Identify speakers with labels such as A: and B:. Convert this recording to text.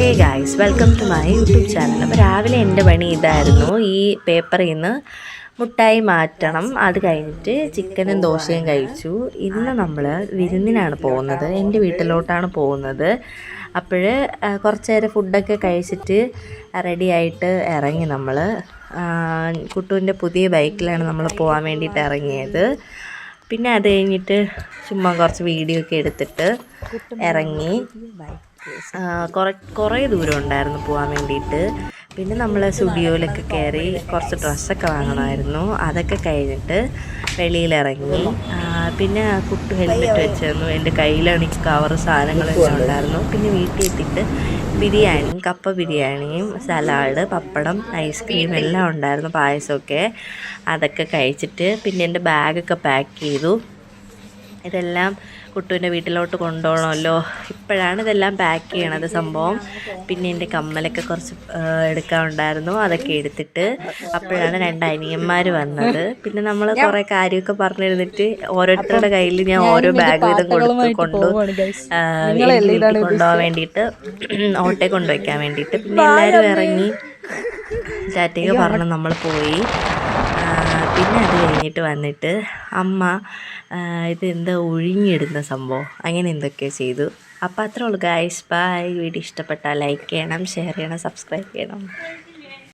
A: Hey guys, welcome to my YouTube channel. അപ്പോൾ രാവിലെ എൻ്റെ പണി ഇതായിരുന്നു. ഈ പേപ്പറിൽ നിന്ന് മുട്ടായി മാറ്റണം. അത് കഴിഞ്ഞിട്ട് ചിക്കനും ദോശയും കഴിച്ചു. ഇന്ന് നമ്മൾ വിരുന്നിനാണ് പോകുന്നത്, എൻ്റെ വീട്ടിലോട്ടാണ് പോകുന്നത്. അപ്പോൾ കുറച്ച് നേരം ഫുഡൊക്കെ കഴിച്ചിട്ട് റെഡിയായിട്ട് ഇറങ്ങി നമ്മൾ. കുട്ടുവിൻ്റെ പുതിയ ബൈക്കിലാണ് നമ്മൾ പോകാൻ വേണ്ടിയിട്ട് ഇറങ്ങിയത്. പിന്നെ അത് കഴിഞ്ഞിട്ട് ചുമ്മാ കുറച്ച് വീഡിയോ ഒക്കെ എടുത്തിട്ട് ഇറങ്ങി. കുറേ ദൂരം ഉണ്ടായിരുന്നു പോകാൻ വേണ്ടിയിട്ട്. പിന്നെ നമ്മൾ സ്റ്റുഡിയോയിലൊക്കെ കയറി കുറച്ച് ഡ്രസ്സൊക്കെ വാങ്ങണമായിരുന്നു. അതൊക്കെ കഴിഞ്ഞിട്ട് വെളിയിലിറങ്ങി. പിന്നെ കുട്ടു ഹെൽമെറ്റ് വെച്ചിരുന്നു. എൻ്റെ കയ്യിലാണെങ്കിൽ കവർ സാധനങ്ങളെല്ലാം ഉണ്ടായിരുന്നു. പിന്നെ വീട്ടിൽ എത്തിയിട്ട് ബിരിയാണിയും കപ്പ ബിരിയാണിയും സലാഡ് പപ്പടം ഐസ്ക്രീം എല്ലാം ഉണ്ടായിരുന്നു, പായസമൊക്കെ. അതൊക്കെ കഴിച്ചിട്ട് പിന്നെ എൻ്റെ ബാഗൊക്കെ പാക്ക് ചെയ്തു. ഇതെല്ലാം കുട്ടുവിൻ്റെ വീട്ടിലോട്ട് കൊണ്ടുപോകണമല്ലോ. ഇപ്പോഴാണ് ഇതെല്ലാം പാക്ക് ചെയ്യണത് സംഭവം. പിന്നെ എൻ്റെ കമ്മലൊക്കെ കുറച്ച് എടുക്കാനുണ്ടായിരുന്നു, അതൊക്കെ എടുത്തിട്ട് അപ്പോഴാണ് 2 അനിയന്മാർ വന്നത്. പിന്നെ നമ്മൾ കുറേ കാര്യമൊക്കെ പറഞ്ഞിരുന്നിട്ട് ഓരോരുത്തരുടെ കയ്യിൽ ഞാൻ ഓരോ ബാഗ് വീതം കൊണ്ടുപോകാൻ വേണ്ടിയിട്ട് ഓട്ടോയിൽ കൊണ്ടുവയ്ക്കാൻ വേണ്ടിയിട്ട്. പിന്നെ എല്ലാവരും ഇറങ്ങി ടാറ്റയൊക്കെ പറഞ്ഞ് നമ്മൾ പോയി. പിന്നെ അത് കഴിഞ്ഞിട്ട് വന്നിട്ട് അമ്മ ഇതെന്താ ഒഴിഞ്ഞിടുന്ന സംഭവം അങ്ങനെ എന്തൊക്കെ ചെയ്തു. അപ്പോൾ അത്രേ ഉള്ളൂ ഗായ്സ്. ബൈ. വീഡിയോ ഇഷ്ടപ്പെട്ടാൽ ലൈക്ക് ചെയ്യണം, ഷെയർ ചെയ്യണം, സബ്സ്ക്രൈബ് ചെയ്യണം.